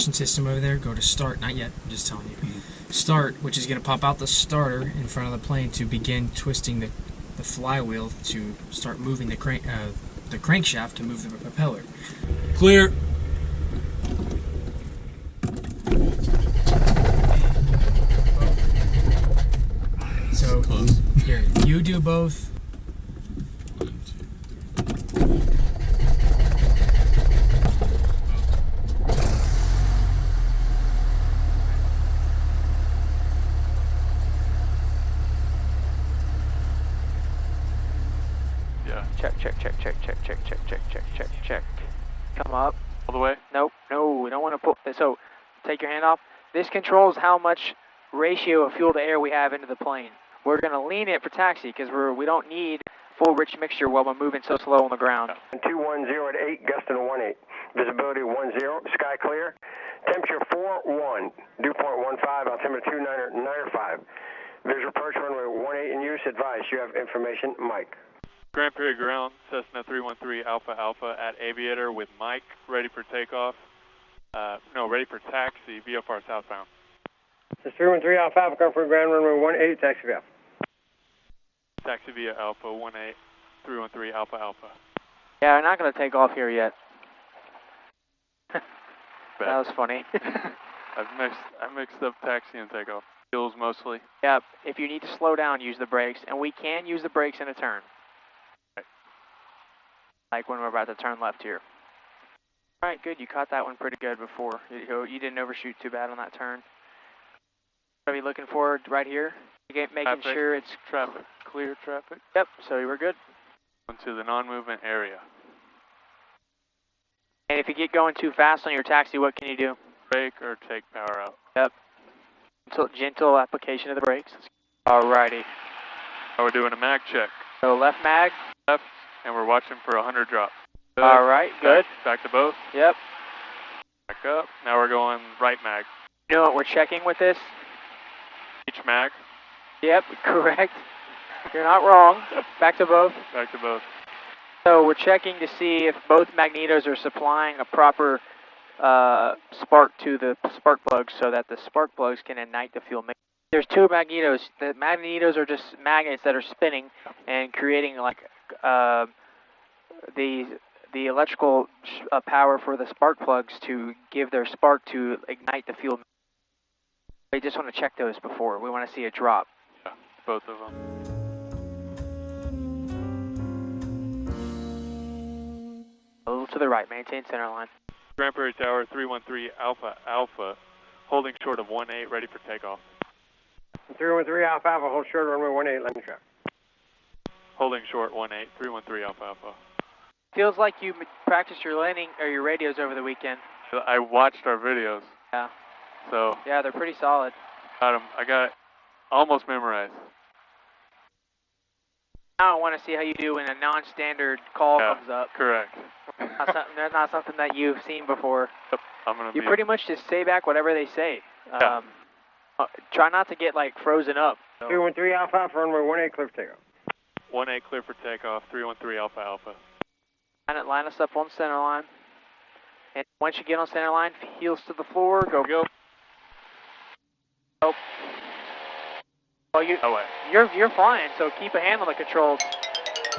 navigation system over there, go to start. Not yet, I'm just telling you. Start, which is going to pop out the starter in front of the plane to begin twisting the flywheel to start moving the crankshaft to move the propeller. Clear. So here, you do both. Yeah. Check. Come up. All the way? Nope. No, we don't want to pull. So take your hand off. This controls how much ratio of fuel to air we have into the plane. We're going to lean it for taxi because we don't need full rich mixture while we're moving so slow on the ground. 210 at 8, gusting to 18. Visibility 10, sky clear. Temperature 41, dew point 15, altimeter 2995. Visual approach runway 18 in use. Advice, you have information, Mike. Grand Prairie Ground, Cessna 313 Alpha Alpha at Aviator with Mike, ready for takeoff. Ready for taxi, VFR southbound. This is 313 Alpha Alpha, Grand Prairie Ground, runway 18, taxi via. Taxi via Alpha 18, 313 Alpha Alpha. Yeah, we're not going to take off here yet. That was funny. I mixed up taxi and takeoff. Hills mostly. Yeah, if you need to slow down, use the brakes, and we can use the brakes in a turn. Right. Like when we're about to turn left here. All right, good. You caught that one pretty good before. You didn't overshoot too bad on that turn. What are we looking for right here? Making traffic, sure it's traffic, clear traffic. Yep. So you were good. Into the non-movement area. And if you get going too fast on your taxi, what can you do? Brake or take power out. Yep. Gentle application of the brakes. Alrighty. Now we're doing a mag check. So left mag. Left, and we're watching for 100 drop. Good. Alright, good. Back to both. Yep. Back up. Now we're going right mag. You know what we're checking with this? Each mag. Yep, correct. You're not wrong. Back to both. Back to both. So we're checking to see if both magnetos are supplying a proper spark to the spark plugs so that the spark plugs can ignite the fuel mixture. There's two magnetos. The magnetos are just magnets that are spinning and creating like the electrical power for the spark plugs to give their spark to ignite the fuel. We just want to check those before. We want to see a drop. Yeah, both of them. A little to the right. Maintain center line. Grand Prairie Tower 313 Alpha Alpha, holding short of 18, ready for takeoff. 313 Alpha Alpha, hold short, runway 18, landing traffic. Holding short 18, 313 Alpha Alpha. Feels like you practiced your landing or your radios over the weekend. I watched our videos. Yeah. So. Yeah, they're pretty solid. Got them. I got it almost memorized. Now I want to see how you do when a non-standard call comes up. Correct. That's not something that you've seen before. Yep, I'm gonna. You pretty much just say back whatever they say. Try not to get like frozen up. 313 Alpha Alpha, runway 18, clear for takeoff. 18 clear for takeoff. 313 Alpha Alpha. Line us up on center line. And once you get on center line, heels to the floor. Go. Oh. Well, you're flying, so keep a hand on the controls.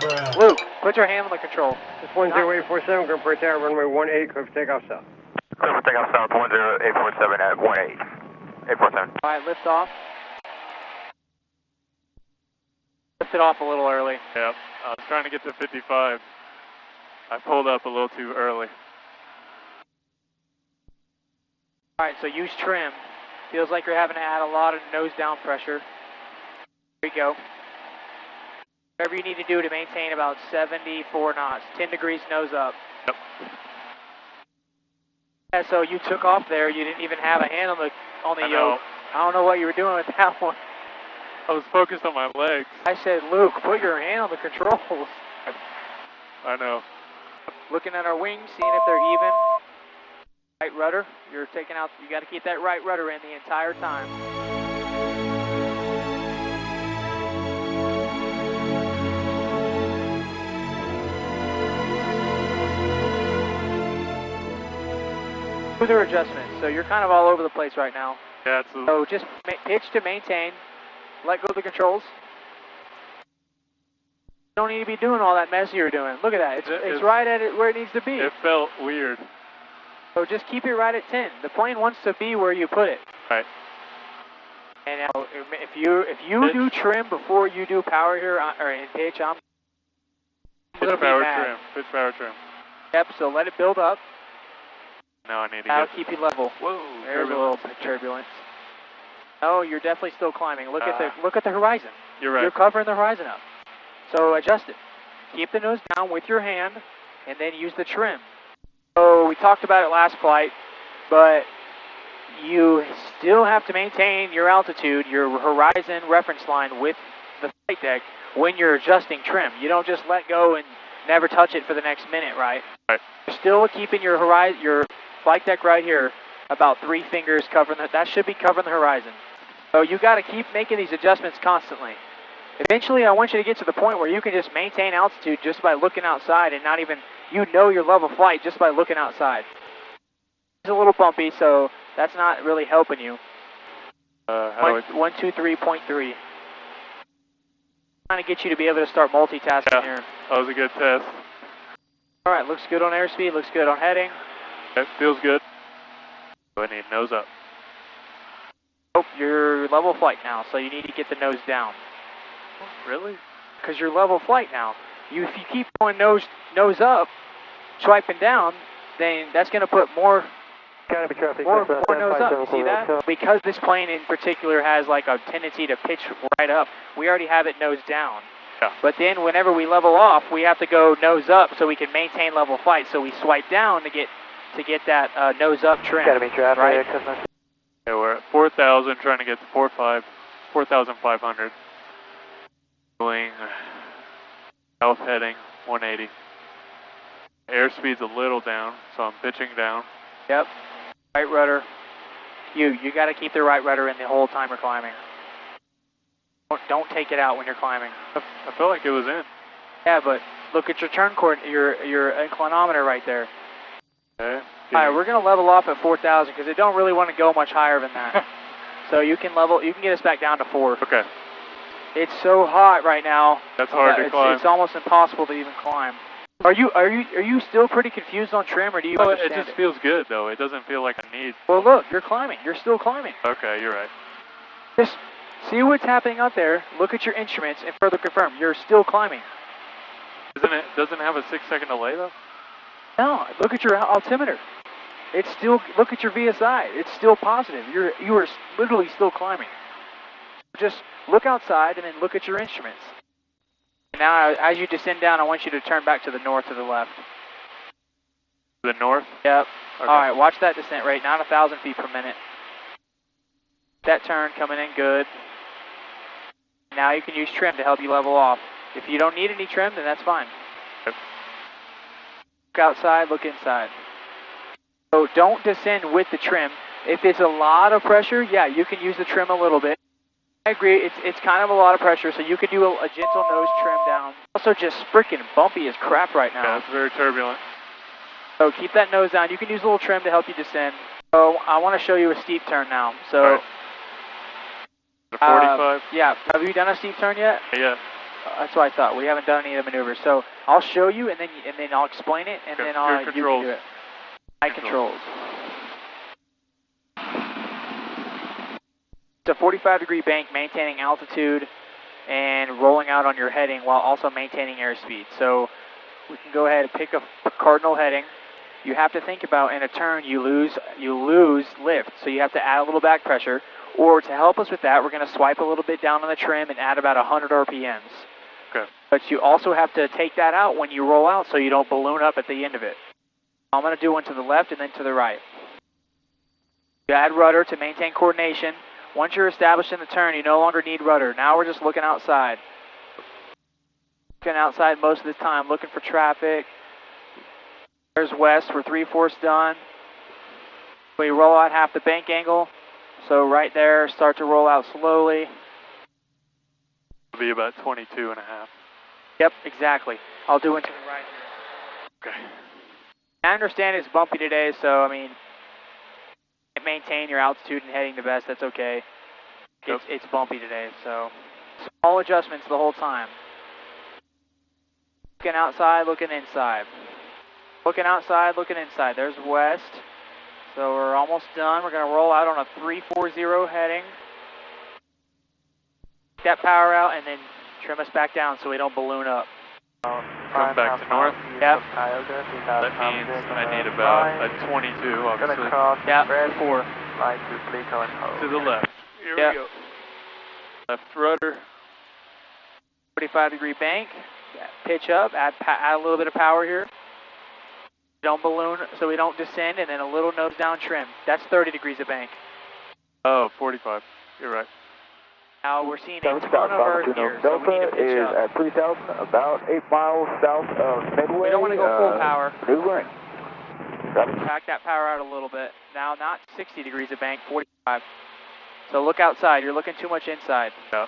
Bruh. Luke, put your hand on the control. It's 10847, Grand Prairie Tower, runway 18, clear for takeoff south. Clear for takeoff south, 10847 at 18. 847. All right, lift off. Lift it off a little early. Yep, I was trying to get to 55. I pulled up a little too early. All right, so use trim. Feels like you're having to add a lot of nose down pressure. There you go. Whatever you need to do to maintain about 74 knots. 10 degrees nose up. Yep. Yeah, so you took off there. You didn't even have a hand on the I yoke. I don't know what you were doing with that one. I was focused on my legs. I said, Luke, put your hand on the controls. I know. Looking at our wings, seeing if they're even. Right rudder, you're taking out, you got to keep that right rudder in the entire time. Smoother adjustments. So you're kind of all over the place right now. Yeah, absolutely. So just pitch to maintain. Let go of the controls. You don't need to be doing all that mess you're doing. Look at that. It's right at it where it needs to be. It felt weird. So just keep it right at 10. The plane wants to be where you put it. Right. And now, if you do trim before you do power here or in pitch, I'm Pitch power trim. Yep. So let it build up. Now I need to That'll keep you level. Whoa. There's a little turbulence. Oh, you're definitely still climbing. Look at the horizon. You're right. You're covering the horizon up. So adjust it. Keep the nose down with your hand, and then use the trim. So we talked about it last flight, but you still have to maintain your altitude, your horizon reference line with the flight deck when you're adjusting trim. You don't just let go and never touch it for the next minute, right? Right. You're still keeping your flight deck right here, about 3 fingers covering that should be covering the horizon. So you got to keep making these adjustments constantly. Eventually, I want you to get to the point where you can just maintain altitude just by looking outside and not even, your level of flight just by looking outside. It's a little bumpy, so that's not really helping you. 123.3. Trying to get you to be able to start multitasking here. That was a good test. All right, looks good on airspeed, looks good on heading. That feels good. I need nose up. Oh, you're level flight now, so you need to get the nose down. Really? Because you're level flight now. If you keep going nose up, swiping down, then that's going to put more nose up. You see that? Because this plane in particular has like a tendency to pitch right up, we already have it nose down. Yeah. But then whenever we level off, we have to go nose up so we can maintain level flight. So we swipe down to get that nose up trim. Gotta be traffic. Right? Yeah, we're at 4,000, trying to get to 4,500. Going south heading 180. Airspeed's a little down, so I'm pitching down. Yep. Right rudder. You got to keep the right rudder in the whole time you're climbing. Don't take it out when you're climbing. I felt like it was in. Yeah, but look at your turn cord, your inclinometer right there. Okay. All right, we're going to level off at 4,000 because it don't really want to go much higher than that. So you can get us back down to 4. Okay. It's so hot right now. That's hard to climb. It's almost impossible to even climb. Are you still pretty confused on trim, or do you understand it just feels good though. It doesn't feel like I need. Well, look, you're climbing. You're still climbing. Okay, you're right. Just see what's happening out there. Look at your instruments and further confirm you're still climbing. Doesn't it have a 6-second delay though? No, look at your altimeter. It's still, look at your VSI. It's still positive. You are literally still climbing. Just look outside and then look at your instruments. Now, as you descend down, I want you to turn back to the north or the left. The north? Yep. Okay. All right, watch that descent rate, not 1,000 feet per minute. That turn coming in good. Now you can use trim to help you level off. If you don't need any trim, then that's fine. Yep. Look outside, look inside. So don't descend with the trim. If it's a lot of pressure, yeah, you can use the trim a little bit. I agree, it's kind of a lot of pressure, so you could do a gentle nose trim down. Also just freaking bumpy as crap right now. Yeah, it's very turbulent. So keep that nose down. You can use a little trim to help you descend. So I want to show you a steep turn now. So, right. The 45? Yeah, have you done a steep turn yet? Yeah. That's what I thought. We haven't done any of the maneuvers. So I'll show you, and then I'll explain it, and then you can do it. Controls. It's a 45-degree bank, maintaining altitude and rolling out on your heading while also maintaining airspeed. So we can go ahead and pick a cardinal heading. You have to think about in a turn you lose lift, so you have to add a little back pressure. Or to help us with that, we're going to swipe a little bit down on the trim and add about 100 RPMs. Okay. But you also have to take that out when you roll out so you don't balloon up at the end of it. I'm going to do one to the left and then to the right. You add rudder to maintain coordination. Once you're established in the turn, you no longer need rudder. Now we're just looking outside. Looking outside most of the time, looking for traffic. There's west, we're 3/4 done. We roll out half the bank angle. So right there, start to roll out slowly. It'll be about 22.5. Yep, exactly. I'll do one to the right here. Okay. I understand it's bumpy today, so I mean, can't maintain your altitude and heading the best, that's okay. Yep. It's bumpy today, so small adjustments the whole time. Looking outside, looking inside. Looking outside, looking inside. There's west. So we're almost done. We're going to roll out on a 340 heading. Take that power out and then trim us back down so we don't balloon up. Come back to north. Yep. That means I need about a 22, obviously. Yep, 4. To the left. Here Yep. we go. Left rudder. 45-degree bank. Pitch up, add a little bit of power here. Don't balloon so we don't descend, and then a little nose down trim. That's 30 degrees of bank. Oh, 45. You're right. Now we're seeing a ton of earth here, so we need to pitch up. At 3,000, about 8 miles south of Midway. We don't want to go full power. New line. Back that power out a little bit. Now not 60 degrees of bank, 45. So look outside. You're looking too much inside. Yeah.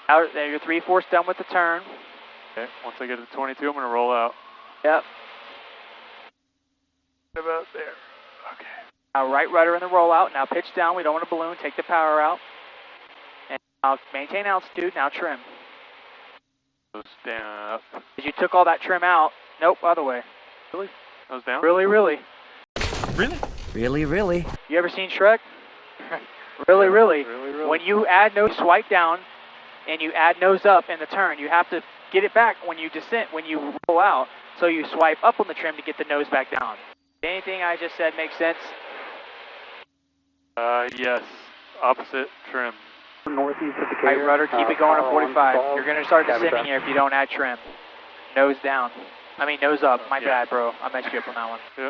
Out there, you're 3/4 done with the turn. Okay, once I get to 22, I'm going to roll out. Yep. About there. Okay. Now right rudder in the rollout. Now pitch down. We don't want to balloon. Take the power out. And now maintain altitude. Now trim. Goes down. Up. As you took all that trim out. Nope, other way. Really? Goes down? Really, really. Really? Really, really? You ever seen Shrek? Really, really. Really, really. When you add nose swipe down and you add nose up in the turn, you have to get it back when you descend, when you roll out. So you swipe up on the trim to get the nose back down. Anything I just said make sense? Yes. Opposite trim. Northeast of the Right rudder, keep it going to 45. You're going to start descending here if you don't add trim. Nose down. I mean nose up. My bad, bro. I messed you up on that one. Yeah.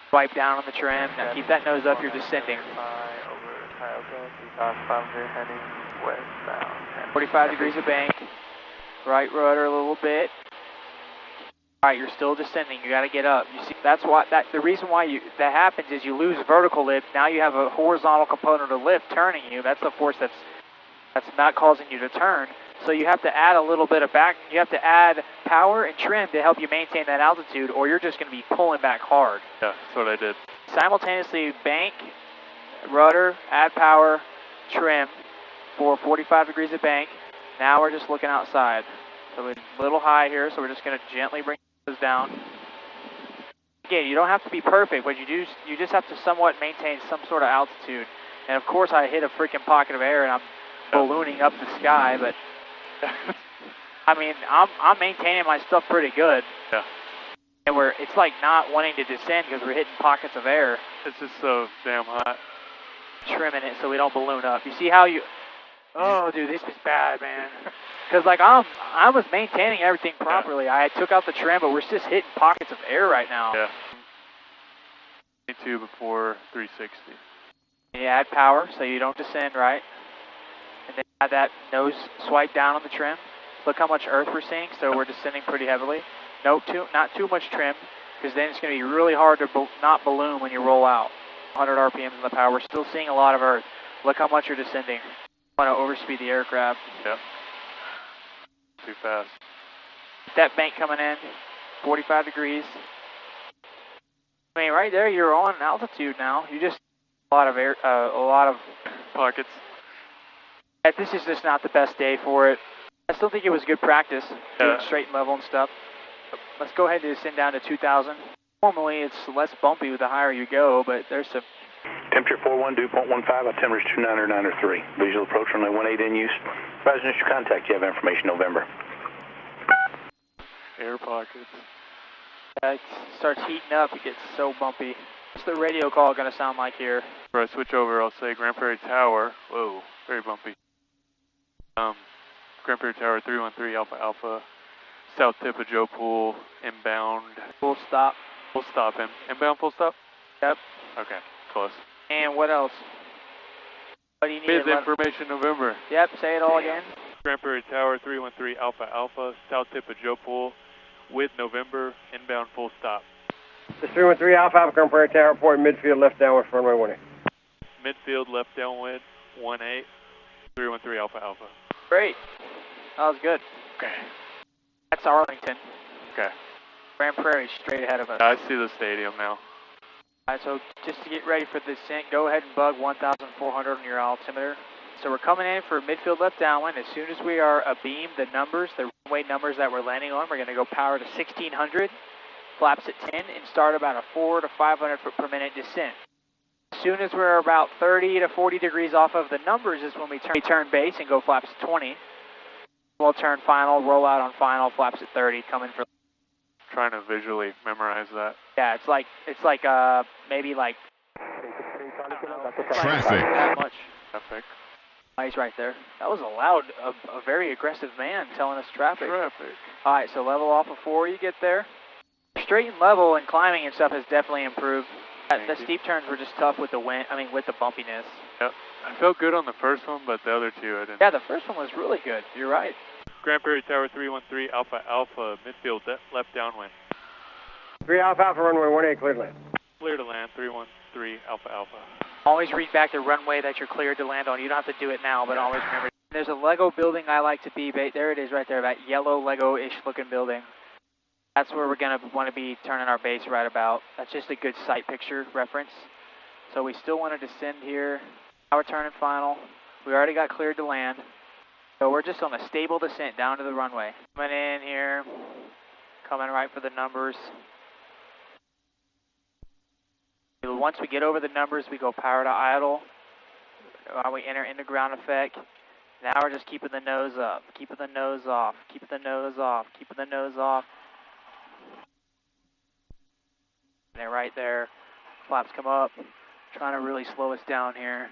Swipe down on the trim. Now keep that nose up. You're descending. 45 degrees of bank. Right rudder a little bit. All right, you're still descending. You got to get up. You see, that's why the reason why that happens is you lose vertical lift. Now you have a horizontal component of lift turning you. That's the force that's not causing you to turn. So you have to add a little bit of back. You have to add power and trim to help you maintain that altitude, or you're just going to be pulling back hard. Yeah, that's what I did. Simultaneously bank, rudder, add power, trim for 45 degrees of bank. Now we're just looking outside. So we're a little high here, so we're just going to gently bring this down. Again, you don't have to be perfect, but you just have to somewhat maintain some sort of altitude. And of course I hit a freaking pocket of air and I'm ballooning up the sky, but I mean, I'm maintaining my stuff pretty good. Yeah. And it's like not wanting to descend because we're hitting pockets of air. It's just so damn hot. Trimming it so we don't balloon up. You see how you... Oh, dude, this is bad, man. Because, like, I was maintaining everything properly. Yeah. I took out the trim, but we're just hitting pockets of air right now. Yeah. 22 before 360. You add power so you don't descend, right? And then add that nose swipe down on the trim. Look how much earth we're seeing, so we're descending pretty heavily. Not too much trim, because then it's going to be really hard to not balloon when you roll out. 100 RPMs in the power. We're still seeing a lot of earth. Look how much you're descending. I want to overspeed the aircraft. Yep. Too fast. That bank coming in, 45 degrees. I mean, right there, you're on altitude now. You just a lot of Pockets. This is just not the best day for it. I still think it was good practice, doing straight and level and stuff. Let's go ahead and descend down to 2,000. Normally, it's less bumpy the higher you go, but there's some... Temperature 41, dew point 15, altimeter 29903. Visual approach runway 18 in use. Advise initial contact. You have information November. Air pockets. It starts heating up. It gets so bumpy. What's the radio call going to sound like here? Before I switch over, I'll say Grand Prairie Tower. Whoa, very bumpy. Grand Prairie Tower 313 Alpha Alpha. South tip of Joe Pool. Inbound. Full stop. Full stop. Inbound full stop? Yep. Okay, close. And what else? What do you need? Mid information November. Yep, say it all again. Grand Prairie Tower 313 Alpha Alpha. South tip of Joe Pool. With November. Inbound full stop. This 313 Alpha Alpha Grand Prairie Tower, report midfield left downwind for runway 18. Midfield left downwind 18. 313 Alpha Alpha. Great. That was good. Okay. That's Arlington. Okay. Grand Prairie straight ahead of us. I see the stadium now. Alright, so just to get ready for the descent, go ahead and bug 1,400 on your altimeter. So we're coming in for midfield left downwind. As soon as we are abeam, the runway numbers that we're landing on, we're going to go power to 1,600, flaps at 10, and start about a 400 to 500 foot per minute descent. As soon as we're about 30 to 40 degrees off of the numbers is when we turn base and go flaps at 20. We'll turn final, roll out on final, flaps at 30, coming for... Trying to visually memorize that. Yeah, it's like maybe like... Traffic. That much. Traffic. He's right there. That was a very aggressive man telling us traffic. Traffic. Alright, so level off before you get there. Straight and level and climbing and stuff has definitely improved. The steep turns were just tough with the wind, with the bumpiness. Yep. I felt good on the first one, but the other two I didn't. Yeah, the first one was really good. You're right. Grand Prairie Tower 313, Alpha Alpha, midfield left downwind. 3 Alpha Alpha, runway 18, clear to land. Clear to land, 313, Alpha Alpha. Always read back the runway that you're cleared to land on. You don't have to do it now, but always remember. There's a Lego building I like to be, there it is right there, that yellow Lego-ish looking building. That's where we're going to want to be turning our base right about. That's just a good sight picture reference. So we still want to descend here. Now we're turning final. We already got cleared to land. So we're just on a stable descent down to the runway. Coming in here, coming right for the numbers. Once we get over the numbers, we go power to idle. We enter into ground effect. Now we're just keeping the nose up, keeping the nose off, keeping the nose off, keeping the nose off. They're right there. Flaps come up. Trying to really slow us down here.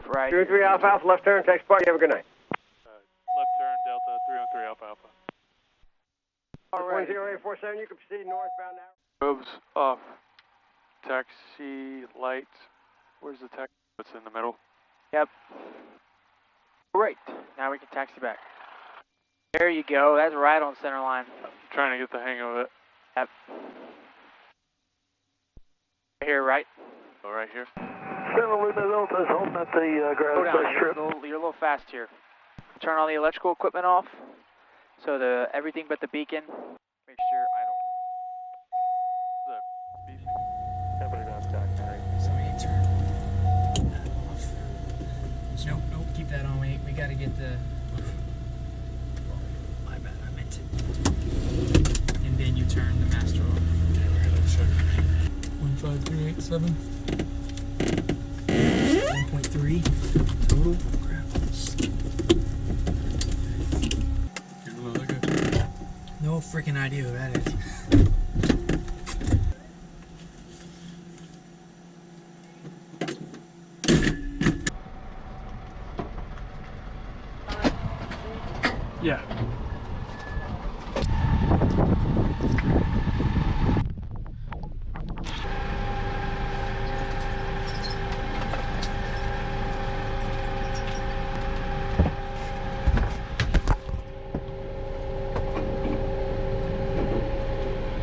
Right. 2-3 Alpha Alpha, left turn, text party, have a good night. Left turn, Delta 313, Alpha Alpha. All right. 10847, you can proceed northbound now. Robes off. Taxi lights. Where's the taxi? What's in the middle? Yep. Great. Now we can taxi back. There you go. That's right on center line. I'm trying to get the hang of it. Yep. Here, right? Oh, right here. 7 Luna Delta is holding at the ground strip. You're a little fast here. Turn all the electrical equipment off. So everything but the beacon. Make sure idle. So we need to turn that off. Nope, keep that on. We got to get the... My bad, I meant to. And then you turn the master off. Yeah, we're going to check. 15387. 1.3 total. Crap. No freaking idea who that is. Yeah.